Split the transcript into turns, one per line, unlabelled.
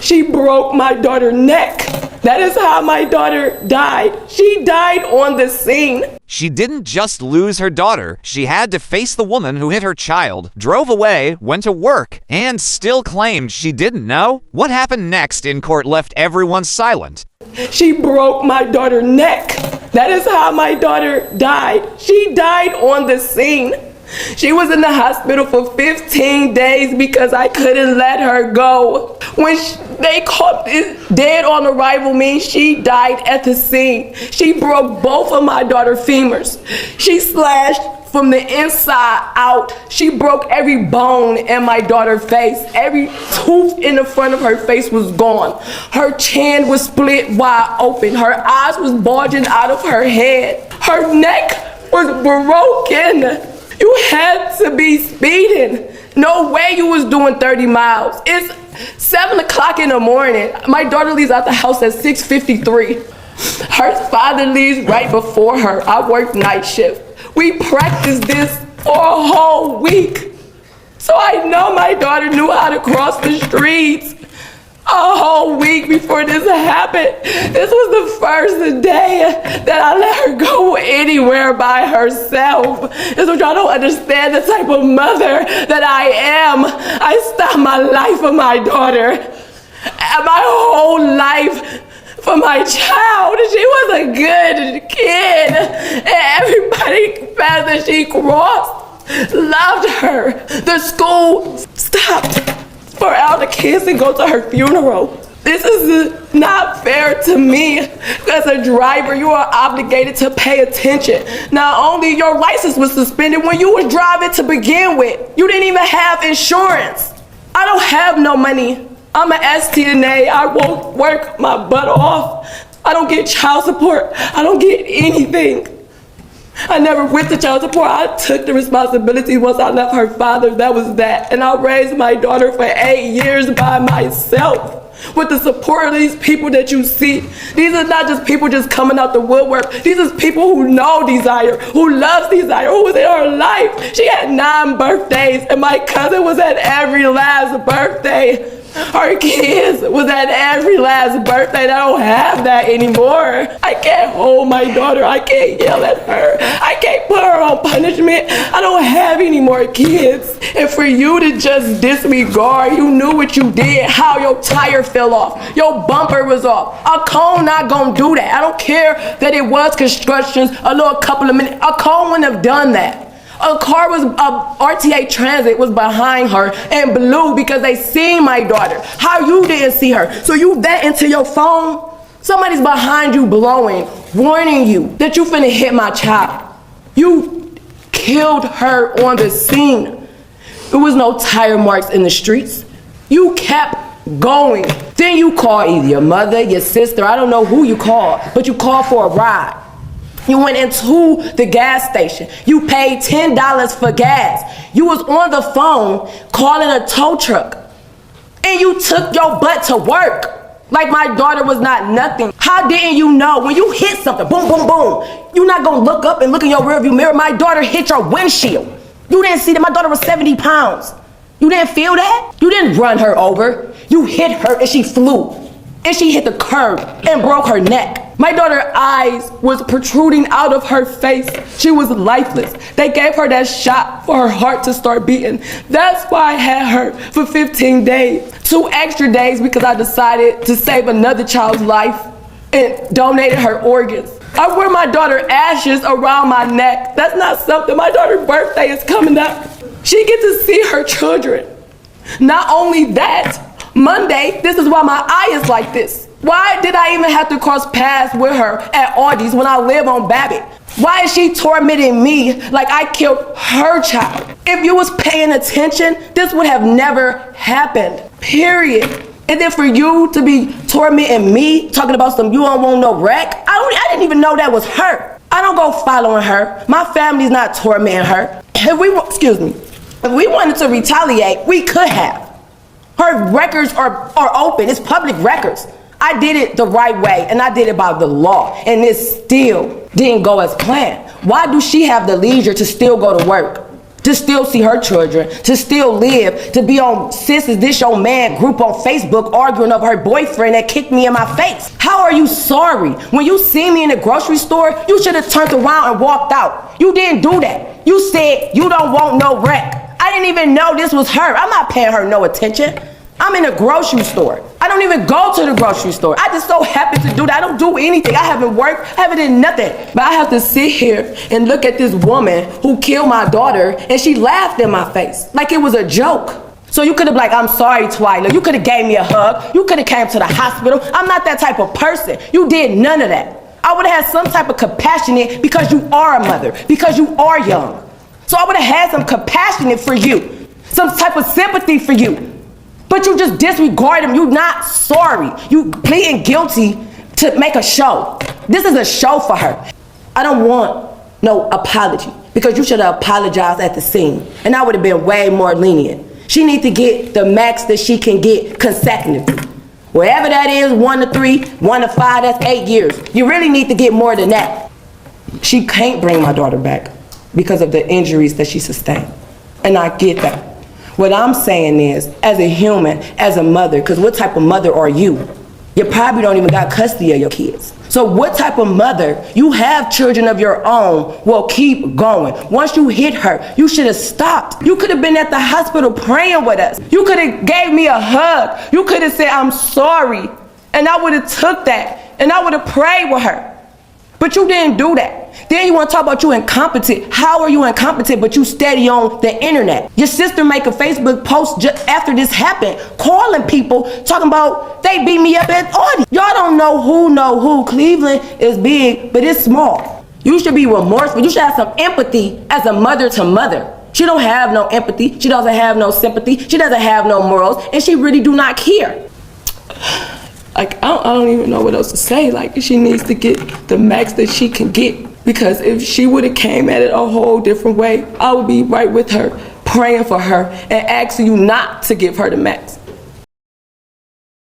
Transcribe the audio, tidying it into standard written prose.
She broke my daughter's neck. That is how my daughter died. She died on the scene.
She didn't just lose her daughter. She had to face the woman who hit her child, drove away, went to work, and still claimed she didn't know. What happened next in court left everyone silent.
She broke my daughter's neck. That is how my daughter died. She died on the scene. She was in the hospital for 15 days because I couldn't let her go. When they caught it dead on arrival means she died at the scene. She broke both of my daughter's femurs. She slashed from the inside out. She broke every bone in my daughter's face. Every tooth in the front of her face was gone. Her chin was split wide open. Her eyes was bulging out of her head. Her neck was broken. You had to be speeding. No way you was doing 30 miles. It's 7 o'clock in the morning. My daughter leaves out the house at 6:53. Her father leaves right before her. I work night shift. We practiced this for a whole week. So I know my daughter knew how to cross the streets. A whole week before this happened. This was the first day that I let her go anywhere by herself. This is what y'all don't understand, the type of mother that I am. I stopped my life for my daughter. And my whole life for my child. She was a good kid. And everybody fast that she crossed loved her. The school stopped for all the kids to go to her funeral. This is not fair to me. As a driver, you are obligated to pay attention. Not only your license was suspended when you was driving to begin with, you didn't even have insurance. I don't have no money. I'm an STNA. I won't work my butt off. I don't get child support. I don't get anything. I never went to child support. I took the responsibility once I left her father. That was that. And I raised my daughter for 8 years by myself with the support of these people that you see. These are not just people just coming out the woodwork. These are people who know Desire, who loves Desire, who was in her life. She had 9 birthdays and my cousin was at every last birthday. Her kids was at every last birthday. I don't have that anymore. I can't hold my daughter. I can't yell at her. I can't put her on punishment. I don't have any more kids. And for you to just disregard, you knew what you did, how your tire fell off, your bumper was off. A cone not gonna do that. I don't care that it was construction, a little couple of minutes. A cone wouldn't have done that. A car was, RTA Transit was behind her and blew because they seen my daughter. How you didn't see her? So you that into your phone? Somebody's behind you blowing, warning you that you finna hit my child. You killed her on the scene. There was no tire marks in the streets. You kept going. Then you called either your mother, your sister, I don't know who you called, but you called for a ride. You went into the gas station. You paid $10 for gas. You was on the phone calling a tow truck. And you took your butt to work like my daughter was not nothing. How didn't you know when you hit something, boom, boom, boom, you're not gonna look up and look in your rearview mirror? My daughter hit your windshield. You didn't see that my daughter was 70 pounds. You didn't feel that? You didn't run her over. You hit her and she flew. And she hit the curb and broke her neck. My daughter's eyes was protruding out of her face. She was lifeless. They gave her that shot for her heart to start beating. That's why I had her for 15 days. 2 extra days because I decided to save another child's life and donated her organs. I wear my daughter's ashes around my neck. That's not something. My daughter's birthday is coming up. She gets to see her children. Not only that, Monday, this is why my eye is like this. Why did I even have to cross paths with her at Audie's when I live on Babbitt? Why is she tormenting me like I killed her child? If you was paying attention, this would have never happened, period. And then for you to be tormenting me, talking about some you don't want no wreck, I didn't even know that was her. I don't go following her. My family's not tormenting her. If we wanted to retaliate, we could have. Her records are open, it's public records. I did it the right way and I did it by the law and it still didn't go as planned. Why do she have the leisure to still go to work? to still see her children, to still live, to be on Sis Is This Your Man group on Facebook arguing over her boyfriend that kicked me in my face. How are you sorry? When you see me in the grocery store, you should have turned around and walked out. You didn't do that. You said you don't want no rec. I didn't even know this was her. I'm not paying her no attention. I'm in a grocery store. I don't even go to the grocery store. I just so happen to do that. I don't do anything. I haven't worked. I haven't done nothing. But I have to sit here and look at this woman who killed my daughter, and she laughed in my face like it was a joke. So you could have been like, I'm sorry, Twyla. You could have gave me a hug. You could have came to the hospital. I'm not that type of person. You did none of that. I would have had some type of compassionate because you are a mother, because you are young. So I would have had some compassionate for you, some type of sympathy for you. But you just disregard him. You're not sorry. You pleading guilty to make a show. This is a show for her. I don't want no apology because you should have apologized at the scene. And I would have been way more lenient. She needs to get the max that she can get consecutively. Wherever that is, 1 to 3, 1 to 5, that's 8 years. You really need to get more than that. She can't bring my daughter back because of the injuries that she sustained. And I get that. What I'm saying is, as a human, as a mother, because what type of mother are you? You probably don't even got custody of your kids. So what type of mother, you have children of your own, will keep going. Once you hit her, you should have stopped. You could have been at the hospital praying with us. You could have gave me a hug. You could have said, I'm sorry. And I would have took that. And I would have prayed with her. But you didn't do that. Then you want to talk about you incompetent. How are you incompetent but you steady on the internet? Your sister make a Facebook post just after this happened, calling people, talking about they beat me up at Audi. Y'all don't know who. Cleveland is big, but it's small. You should be remorseful. You should have some empathy as a mother to mother. She don't have no empathy. She doesn't have no sympathy. She doesn't have no morals, and she really do not care. Like, I don't even know what else to say. Like, she needs to get the max that she can get. Because if she would have came at it a whole different way, I would be right with her, praying for her, and asking you not to give her the max.